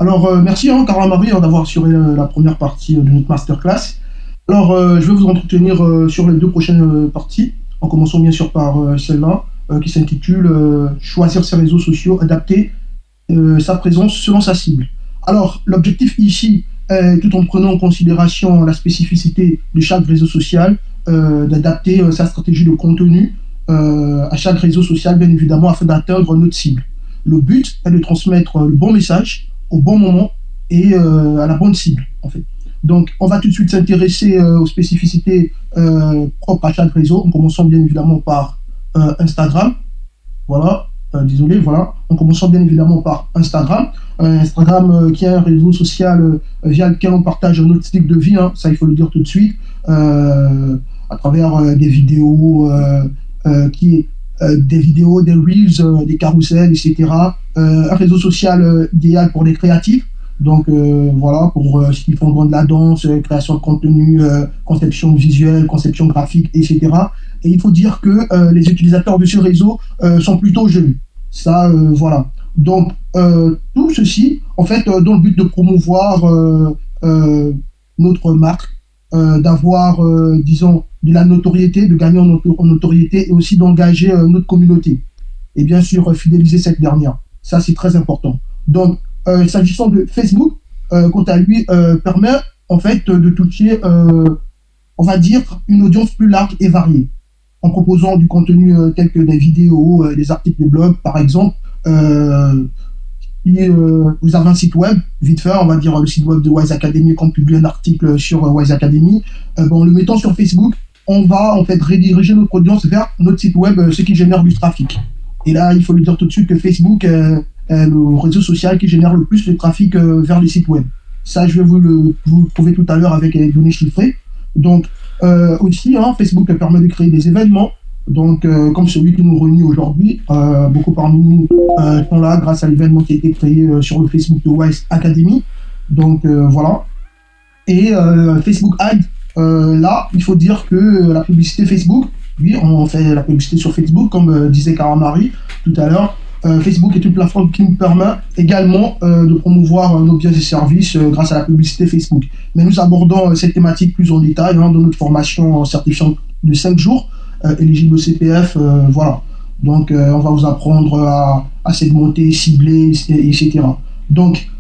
Alors, merci, hein, Cara Marie, hein, d'avoir assuré la première partie de notre masterclass. Alors, je vais vous entretenir sur les deux prochaines parties, en commençant bien sûr par celle-là, qui s'intitule Choisir ses réseaux sociaux, adapter sa présence selon sa cible. Alors, l'objectif ici est, tout en prenant en considération la spécificité de chaque réseau social, d'adapter sa stratégie de contenu à chaque réseau social, bien évidemment, afin d'atteindre notre cible. Le but est de transmettre le bon message au bon moment et à la bonne cible, en fait. Donc, on va tout de suite s'intéresser aux spécificités propres à chaque réseau, en commençant bien évidemment par Instagram. Voilà, désolé, voilà. En commençant bien évidemment par Instagram. Instagram qui est un réseau social via lequel on partage notre style de vie, hein, ça il faut le dire tout de suite, à travers des vidéos, des vidéos, des reels, des carousels, etc. Un réseau social idéal pour les créatifs. Donc voilà, pour ceux qui font de la danse, création de contenu, conception visuelle, conception graphique, etc. Et il faut dire que les utilisateurs de ce réseau sont plutôt jeunes. Ça, voilà. Donc, tout ceci, en fait, dans le but de promouvoir notre marque, d'avoir, disons, de la notoriété, de gagner en notoriété et aussi d'engager notre communauté. Et bien sûr, fidéliser cette dernière. Ça, c'est très important. Donc, s'agissant de Facebook, quant à lui, permet en fait de toucher, on va dire, une audience plus large et variée en proposant du contenu tel que des vidéos, des articles de blog, par exemple. Vous avez un site web, vite fait, on va dire le site web de Wise Academy, quand on publie un article sur Wise Academy. En le mettant sur Facebook, on va en fait rediriger notre audience vers notre site web, ce qui génère du trafic. Et là, il faut le dire tout de suite que Facebook est le réseau social qui génère le plus de trafic vers les sites web. Ça, je vais vous le prouver tout à l'heure avec les données chiffrées. Donc, aussi, hein, Facebook permet de créer des événements, donc comme celui qui nous réunit aujourd'hui. Beaucoup parmi nous sont là grâce à l'événement qui a été créé sur le Facebook de Wise Academy. Donc voilà. Et Facebook Ads, là, il faut dire que la publicité Facebook, oui, on fait la publicité sur Facebook, comme disait Cara Marie tout à l'heure. Facebook est une plateforme qui nous permet également de promouvoir nos biens et services grâce à la publicité Facebook. Mais nous abordons cette thématique plus en détail dans notre formation certifiante de 5 jours, éligible au CPF. Voilà. Donc, on va vous apprendre à segmenter, cibler, etc. Donc,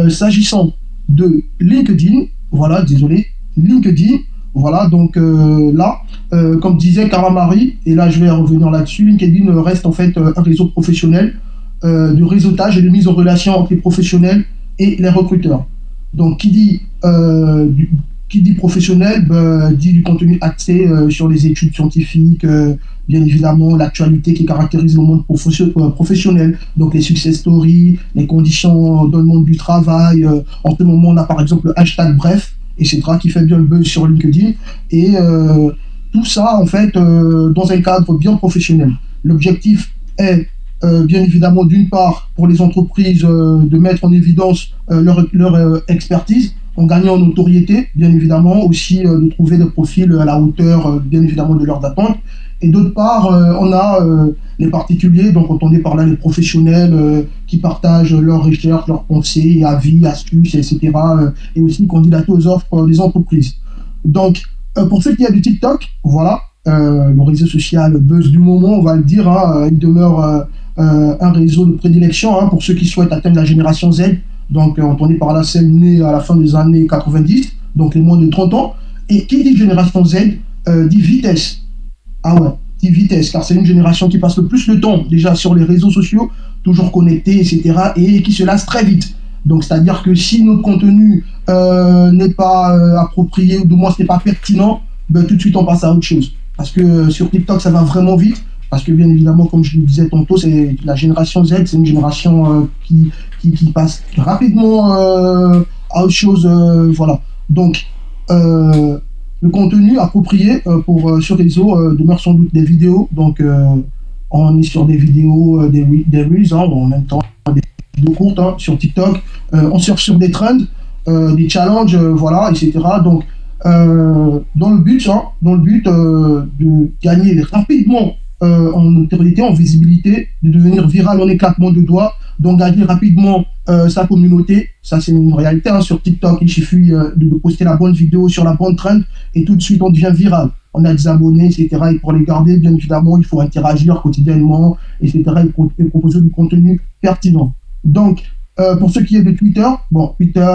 s'agissant de LinkedIn, voilà, désolé, LinkedIn, voilà, donc là, comme disait Cara Marie, et là je vais revenir là-dessus, LinkedIn reste en fait un réseau professionnel de réseautage et de mise en relation entre les professionnels et les recruteurs. Donc qui dit professionnel dit du contenu axé sur les études scientifiques, bien évidemment l'actualité qui caractérise le monde professionnel, donc les success stories, les conditions dans le monde du travail. En ce moment, on a par exemple le hashtag bref, etc., qui fait bien le buzz sur LinkedIn. Et tout ça, en fait, dans un cadre bien professionnel. L'objectif est, bien évidemment, d'une part, pour les entreprises, de mettre en évidence leur expertise, en gagnant en notoriété, bien évidemment, aussi de trouver des profils à la hauteur, bien évidemment, de leurs attentes. Et d'autre part, on a les particuliers, donc entendez par là les professionnels qui partagent leurs recherches, leurs pensées, avis, astuces, etc. Et aussi candidater aux offres des entreprises. Donc, pour ce qui est du TikTok, voilà, le réseau social buzz du moment, on va le dire, hein, il demeure un réseau de prédilection pour ceux qui souhaitent atteindre la génération Z. Donc, entendez par là celle née à la fin des années 90, donc les moins de 30 ans. Et qui dit génération Z dit vitesse. Ah ouais, dit vitesse, car c'est une génération qui passe le plus de temps déjà sur les réseaux sociaux, toujours connectés, etc., et qui se lasse très vite. Donc, c'est-à-dire que si notre contenu n'est pas approprié, ou du moins ce n'est pas pertinent, tout de suite on passe à autre chose. Parce que sur TikTok, ça va vraiment vite. Parce que bien évidemment, comme je le disais tantôt, c'est la génération Z, c'est une génération qui passe rapidement à autre chose. Voilà. Donc, le contenu approprié pour ce réseau demeure sans doute des vidéos. Donc, on est sur des vidéos, des reels, en même temps des vidéos courtes sur TikTok. On surfe sur des trends, des challenges, voilà, etc. Donc, dans le but de gagner rapidement en notoriété, en visibilité, de devenir viral en éclatement de doigts, d'engager rapidement sa communauté. Ça, c'est une réalité. Hein. Sur TikTok, il suffit de poster la bonne vidéo sur la bonne trend et tout de suite, on devient viral. On a des abonnés, etc. Et pour les garder, bien évidemment, il faut interagir quotidiennement, etc. Et proposer du contenu pertinent. Donc, pour ce qui est de Twitter, bon, Twitter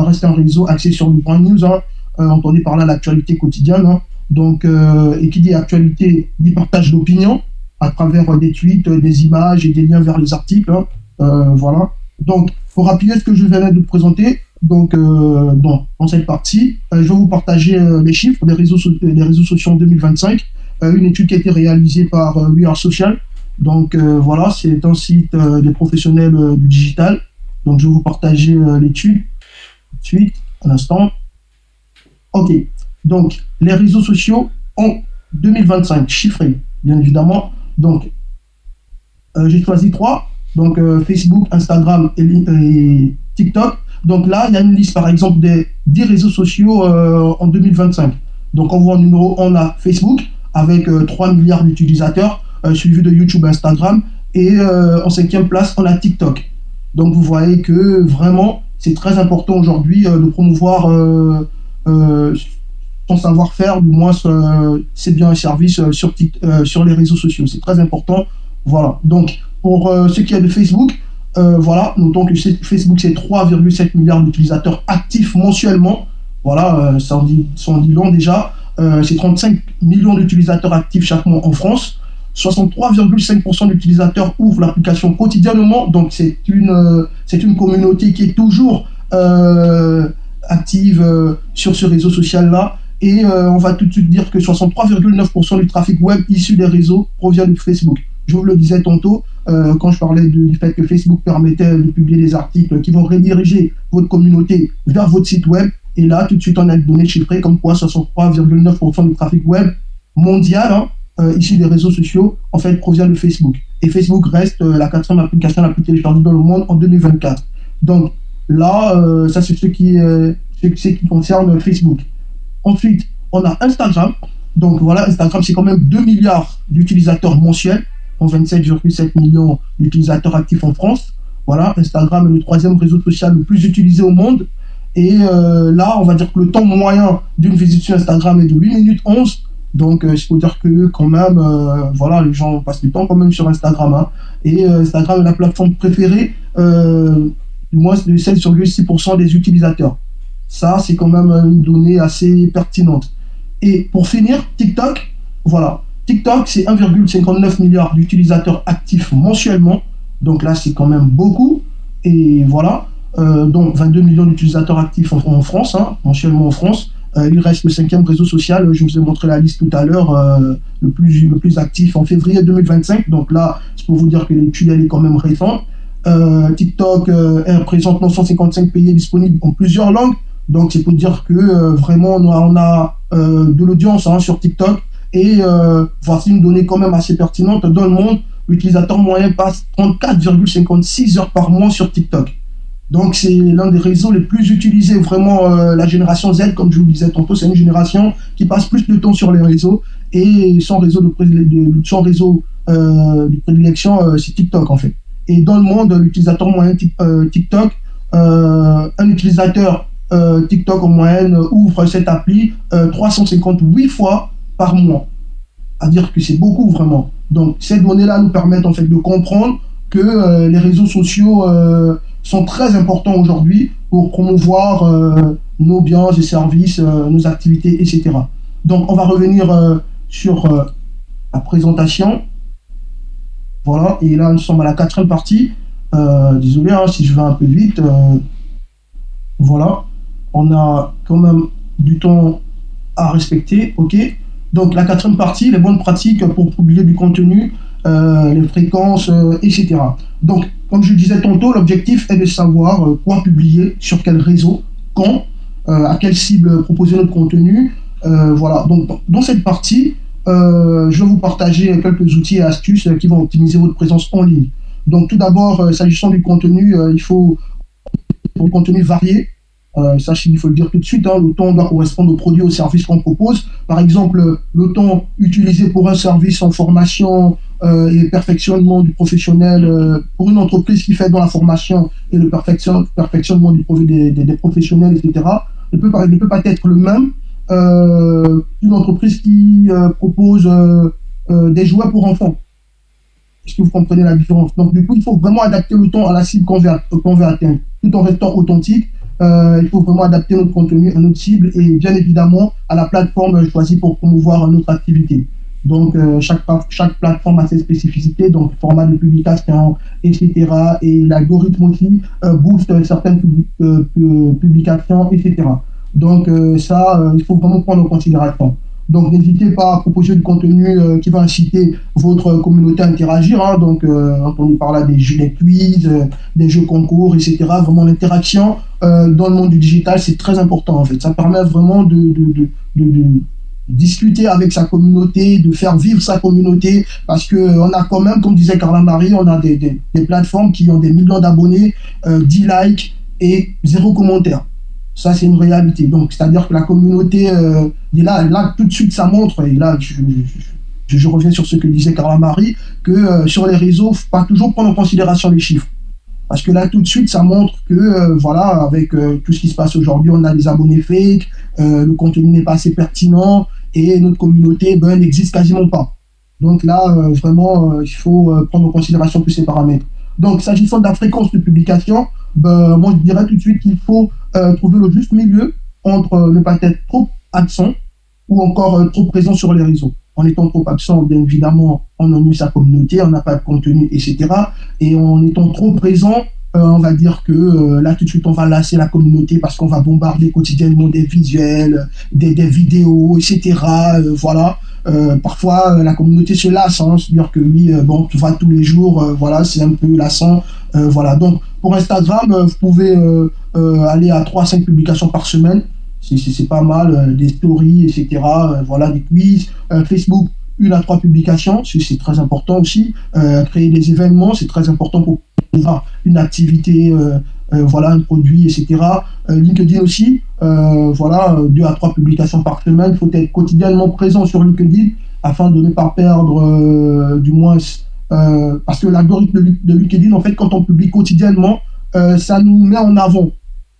reste un réseau axé sur le point news. Hein. Entendez par là l'actualité quotidienne. Hein. Donc, et qui dit actualité dit partage d'opinion à travers des tweets, des images et des liens vers les articles. Hein. Voilà. Donc, pour appuyer ce que je viens de présenter, donc, dans cette partie, je vais vous partager les chiffres des réseaux sociaux en 2025. Une étude qui a été réalisée par We Are Social. Donc, voilà, c'est un site des professionnels du digital. Donc, je vais vous partager l'étude tout de suite, un instant. OK. Donc, les réseaux sociaux en 2025, chiffrés, bien évidemment. Donc, j'ai choisi 3. Donc, Facebook, Instagram et TikTok. Donc là, il y a une liste, par exemple, des 10 réseaux sociaux en 2025. Donc, on voit en numéro 1, on a Facebook, avec 3 milliards d'utilisateurs, suivi de YouTube et Instagram. Et en 5e place, on a TikTok. Donc, vous voyez que vraiment, c'est très important aujourd'hui de promouvoir son savoir-faire, du moins ses biens et services sur les réseaux sociaux. C'est très important. Voilà. Donc, pour ce qui est de Facebook, voilà, notons que Facebook, c'est 3,7 milliards d'utilisateurs actifs mensuellement. Voilà, ça en dit long déjà. C'est 35 millions d'utilisateurs actifs chaque mois en France. 63,5% d'utilisateurs ouvrent l'application quotidiennement. Donc, c'est une communauté qui est toujours active sur ce réseau social-là. Et on va tout de suite dire que 63,9% du trafic web issu des réseaux provient de Facebook. Je vous le disais tantôt, quand je parlais du fait que Facebook permettait de publier des articles qui vont rediriger votre communauté vers votre site web. Et là, tout de suite, on a des données chiffrées comme quoi 63,9% du trafic web mondial issu des réseaux sociaux, en fait, provient de Facebook. Et Facebook reste la 4e application la plus téléchargée dans le monde en 2024. Donc là, ça c'est ce qui concerne Facebook. Ensuite, on a Instagram. Donc voilà, Instagram, c'est quand même 2 milliards d'utilisateurs mensuels, en 27,7 millions d'utilisateurs actifs en France. Voilà, Instagram est le 3e réseau social le plus utilisé au monde. Et là, on va dire que le temps moyen d'une visite sur Instagram est de 8 minutes 11. Donc, il faut dire que quand même, voilà, les gens passent du temps quand même sur Instagram. Hein. Et Instagram est la plateforme préférée, du moins de 7,6% des utilisateurs. Ça, c'est quand même une donnée assez pertinente. Et pour finir, TikTok, voilà. TikTok, c'est 1,59 milliard d'utilisateurs actifs mensuellement. Donc là, c'est quand même beaucoup. Et voilà. Donc 22 millions d'utilisateurs actifs en France, hein, mensuellement en France. Il reste le 5e réseau social. Je vous ai montré la liste tout à l'heure, le plus actif en février 2025. Donc là, c'est pour vous dire que l'étude, elle est quand même récente. TikTok représente 955 pays disponibles en plusieurs langues. Donc, c'est pour dire que vraiment, on a de l'audience hein, sur TikTok. Et voici une donnée quand même assez pertinente. Dans le monde, l'utilisateur moyen passe 34,56 heures par mois sur TikTok. Donc, c'est l'un des réseaux les plus utilisés. Vraiment, la génération Z, comme je vous le disais tantôt, c'est une génération qui passe plus de temps sur les réseaux. Et son réseau de prédilection, c'est TikTok, en fait. Et dans le monde, l'utilisateur moyen TikTok, un utilisateur TikTok en moyenne ouvre cette appli 358 fois par mois. À dire que c'est beaucoup vraiment. Donc ces données-là nous permettent en fait de comprendre que les réseaux sociaux sont très importants aujourd'hui pour promouvoir nos biens et services, nos activités, etc. Donc on va revenir sur la présentation. Voilà, et là nous sommes à la 4e partie. Désolé hein, si je vais un peu vite. Voilà. On a quand même du temps à respecter, ok. Donc la 4e partie, les bonnes pratiques pour publier du contenu, les fréquences, etc. Donc, comme je disais tantôt, l'objectif est de savoir quoi publier, sur quel réseau, quand, à quelle cible proposer notre contenu. Voilà, donc dans cette partie, je vais vous partager quelques outils et astuces qui vont optimiser votre présence en ligne. Donc tout d'abord, s'agissant du contenu, il faut du contenu varié. Ça, il faut le dire tout de suite, hein, le temps doit correspondre aux produits, aux services qu'on propose. Par exemple, le temps utilisé pour un service en formation et perfectionnement du professionnel pour une entreprise qui fait dans la formation et le perfectionnement des professionnels, etc., ne peut pas être le même qu'une entreprise qui propose des jouets pour enfants. Est-ce que vous comprenez la différence? Donc, du coup, il faut vraiment adapter le ton à la cible qu'on veut atteindre, tout en restant authentique. Il faut vraiment adapter notre contenu à notre cible et bien évidemment à la plateforme choisie pour promouvoir notre activité. Donc, chaque plateforme a ses spécificités, donc format de publication, etc. Et l'algorithme aussi booste certaines publications, etc. Donc, il faut vraiment prendre en considération. Donc, n'hésitez pas à proposer du contenu qui va inciter votre communauté à interagir. Hein. Donc, on parle là des jeux, des quiz, des jeux concours, etc. Vraiment, l'interaction dans le monde du digital, c'est très important en fait. Ça permet vraiment de discuter avec sa communauté, de faire vivre sa communauté, parce que on a quand même, comme disait Carla Marie, on a des plateformes qui ont des millions d'abonnés, 10 likes et zéro commentaire. Ça, c'est une réalité. Donc, c'est-à-dire que la communauté, et là, tout de suite, ça montre, et là, je reviens sur ce que disait Carla Marie, que sur les réseaux, il ne faut pas toujours prendre en considération les chiffres. Parce que là, tout de suite, ça montre que, voilà, avec tout ce qui se passe aujourd'hui, on a des abonnés fake, le contenu n'est pas assez pertinent, et notre communauté n'existe quasiment pas. Donc là, vraiment, il faut prendre en considération tous ces paramètres. Donc, s'agissant de la fréquence de publication, moi, je dirais tout de suite qu'il faut trouver le juste milieu entre ne pas être trop absent ou encore trop présent sur les réseaux. En étant trop absent, bien évidemment, on ennuie sa communauté, on n'a pas de contenu, etc. Et en étant trop présent, on va dire que là, tout de suite, on va lasser la communauté parce qu'on va bombarder quotidiennement des visuels, des vidéos, etc. Voilà. Parfois, la communauté se lasse, hein, c'est-à-dire que oui, bon, tu vois tous les jours, voilà, c'est un peu lassant. Voilà. Donc, pour Instagram, vous pouvez aller à 3 à 5 publications par semaine. C'est pas mal, des stories, etc. Voilà, des quiz. Facebook, 1 à 3 publications, c'est très important aussi. Créer des événements, c'est très important pour avoir une activité, voilà, un produit, etc. LinkedIn aussi, voilà, 2 à 3 publications par semaine. Il faut être quotidiennement présent sur LinkedIn afin de ne pas perdre, du moins, parce que l'algorithme de LinkedIn, en fait, quand on publie quotidiennement, ça nous met en avant,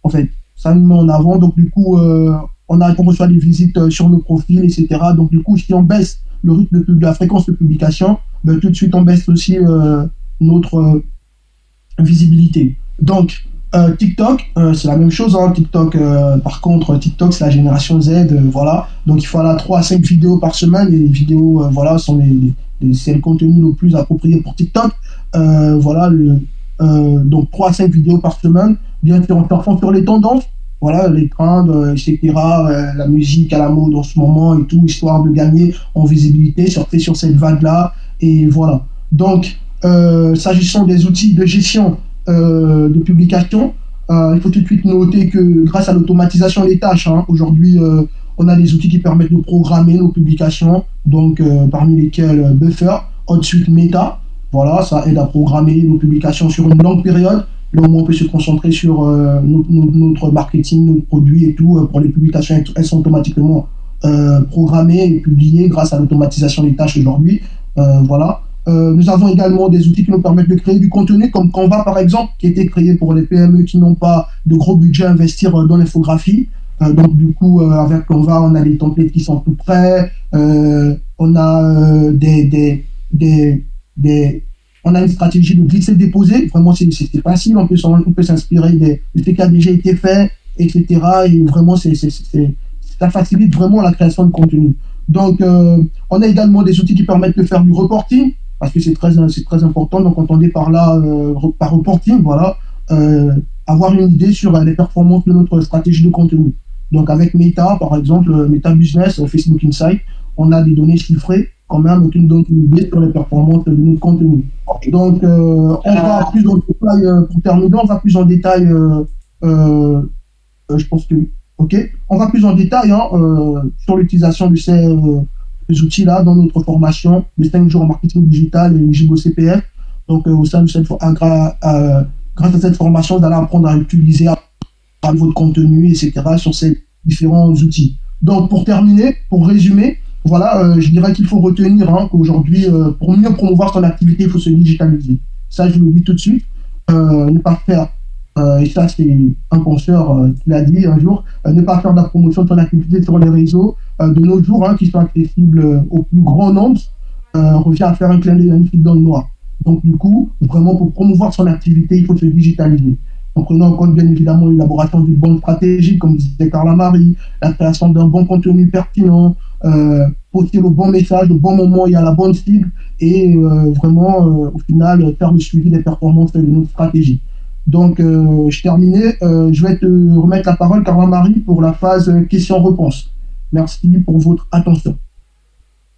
en fait. Ça nous met en avant, donc du coup, on reçoit des visites sur nos profils, etc. Donc du coup, si on baisse le rythme de la fréquence de publication, tout de suite, on baisse aussi notre visibilité. Donc, TikTok, c'est la même chose. Hein. TikTok, par contre, TikTok, c'est la génération Z, voilà. Donc, il faut aller à 3 à 5 vidéos par semaine. Et les vidéos, voilà, sont c'est le contenu le plus approprié pour TikTok. Voilà, donc 3 à 5 vidéos par semaine. Bien sûr, on s'en sur les tendances. Voilà, les trends, etc. La musique à la mode en ce moment et tout, histoire de gagner en visibilité, surfer sur cette vague-là. Et voilà. Donc, s'agissant des outils de gestion de publication, il faut tout de suite noter que grâce à l'automatisation des tâches, hein, aujourd'hui, on a des outils qui permettent de programmer nos publications, donc parmi lesquels Buffer, ensuite Meta. Voilà, ça aide à programmer nos publications sur une longue période. Là, au moins, on peut se concentrer sur notre marketing, notre produit et tout. Pour les publications, elles sont automatiquement programmées et publiées grâce à l'automatisation des tâches aujourd'hui. Voilà. Nous avons également des outils qui nous permettent de créer du contenu, comme Canva par exemple, qui a été créé pour les PME qui n'ont pas de gros budget à investir dans l'infographie. Donc du coup, avec Canva, on a des templates qui sont tout prêts. On a on a une stratégie de glisser-déposer. Vraiment, c'est facile. On peut s'inspirer de ce qui a déjà été fait, etc. Et vraiment, ça facilite vraiment la création de contenu. Donc, on a également des outils qui permettent de faire du reporting, parce que c'est très important. Donc, entendez par là, par reporting, voilà, avoir une idée sur les performances de notre stratégie de contenu. Donc, avec Meta, par exemple, Meta Business, Facebook Insight, on a des données chiffrées quand même, aucune donne une idée sur les performances de notre contenu. Donc, on va plus en détail, pour terminer, on va plus en détail, je pense que, ok, on va plus en détail hein, sur l'utilisation de ces outils-là dans notre formation de 5 jours en marketing digital et éligible au CPF. Donc, au sein de grâce à cette formation, vous allez apprendre à utiliser votre contenu, etc., sur ces différents outils. Donc, pour terminer, pour résumer, voilà, je dirais qu'il faut retenir hein, qu'aujourd'hui, pour mieux promouvoir son activité, il faut se digitaliser. Ça, je le dis tout de suite. Ne pas faire, et ça, c'est un penseur qui l'a dit un jour, ne pas faire de la promotion de son activité sur les réseaux de nos jours, hein, qui sont accessibles au plus grand nombre, revient à faire un clin d'œil à une fille dans le noir. Donc, du coup, vraiment, pour promouvoir son activité, il faut se digitaliser. En prenant en compte, bien évidemment, l'élaboration d'une bonne stratégie, comme disait Carla Marie, la création d'un bon contenu pertinent, poster le bon message au bon moment et à la bonne cible, et vraiment, au final, faire le suivi des performances de notre stratégie. Donc, je terminais. Je vais te remettre la parole, Carla Marie, pour la phase questions-réponses. Merci pour votre attention.